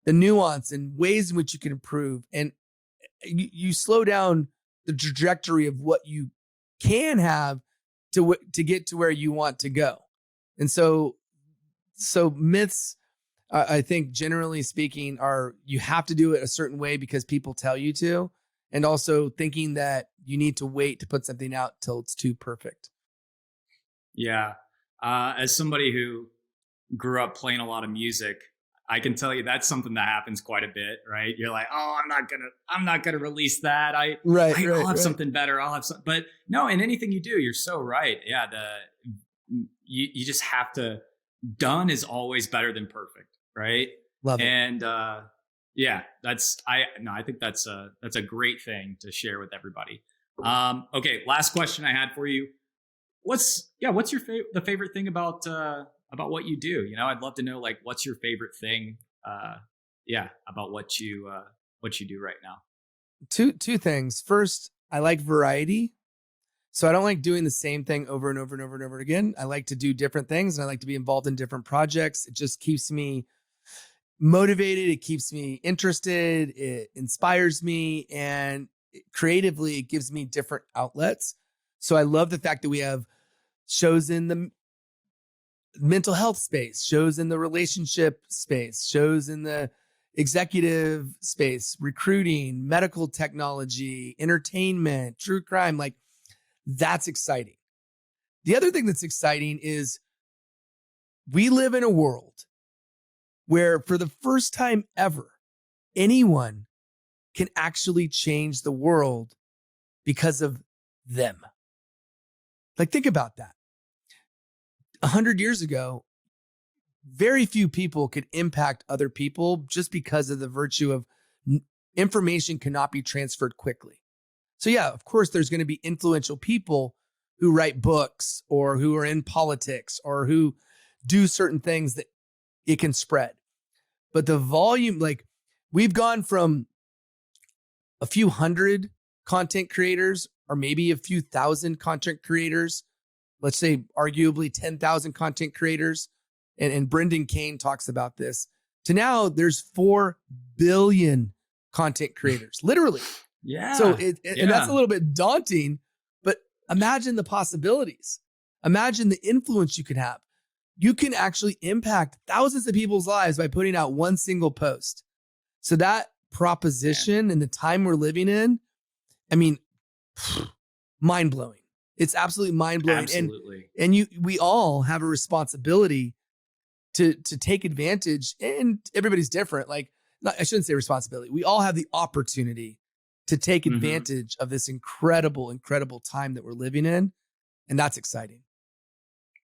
nuance and ways in which you can improve. And you slow down the trajectory of what you can have to get to where you want to go. And so myths, I think generally speaking, are you have to do it a certain way because people tell you to, and also thinking that you need to wait to put something out till it's too perfect. Yeah. As somebody who grew up playing a lot of music, I can tell you that's something that happens quite a bit, right? You're like, oh, I'm not gonna release that. I'll have something better. I'll have some, but no, in anything you do, you're so right. Yeah. You just have to, done is always better than perfect. Right. Love it. And, yeah, I think that's a great thing to share with everybody. Okay. Last question I had for you. What's your favorite thing about what you do? I'd love to know, like, what's your favorite thing? About what you do right now. Two things. First, I like variety. So I don't like doing the same thing over and over and over and over again. I like to do different things, and I like to be involved in different projects. It just keeps me motivated. It keeps me interested. It inspires me, and creatively, it gives me different outlets. So I love the fact that we have shows in the mental health space, shows in the relationship space, shows in the executive space, recruiting, medical technology, entertainment, true crime. Like, that's exciting. The other thing that's exciting is we live in a world where, for the first time ever, anyone can actually change the world because of them. Like, think about that. 100 years ago, very few people could impact other people just because of the virtue of information cannot be transferred quickly. So yeah, of course, there's going to be influential people who write books or who are in politics or who do certain things that it can spread. But the volume, like, we've gone from a few hundred content creators or maybe a few thousand content creators, let's say arguably 10,000 content creators, and Brendan Kane talks about this, to now there's 4 billion content creators, literally. Yeah. So and that's a little bit daunting, but imagine the possibilities. Imagine the influence you could have. You can actually impact thousands of people's lives by putting out one single post. So that proposition and the time we're living in, I mean, mind blowing. It's absolutely mind blowing. Absolutely. And we all have a responsibility to take advantage, and everybody's different. Like, I shouldn't say responsibility. We all have the opportunity to take advantage of this incredible, incredible time that we're living in. And that's exciting.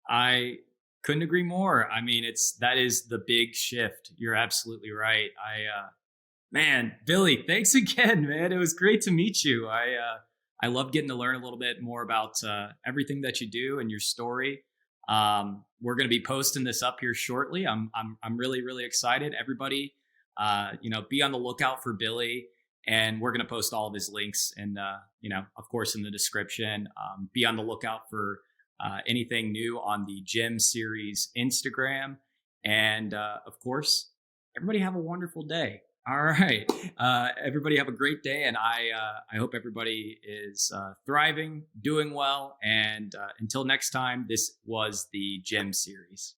I couldn't agree more. I mean, that is the big shift. You're absolutely right. Man, Billy, thanks again, man. It was great to meet you. I love getting to learn a little bit more about everything that you do and your story. We're going to be posting this up here shortly. I'm really, really excited. Everybody, be on the lookout for Billy, and we're going to post all of his links and, of course, in the description. Be on the lookout for anything new on the Gem Series Instagram. And, of course, everybody have a wonderful day. All right. Everybody have a great day. And I hope everybody is thriving, doing well. And until next time, this was the Gem Series.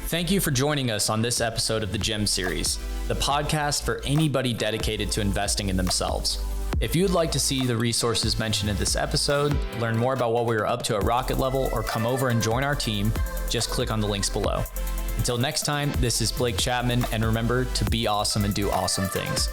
Thank you for joining us on this episode of the Gem Series, the podcast for anybody dedicated to investing in themselves. If you'd like to see the resources mentioned in this episode, learn more about what we are up to at Rocket Level, or come over and join our team, just click on the links below. Until next time, this is Blake Chapman, and remember to be awesome and do awesome things.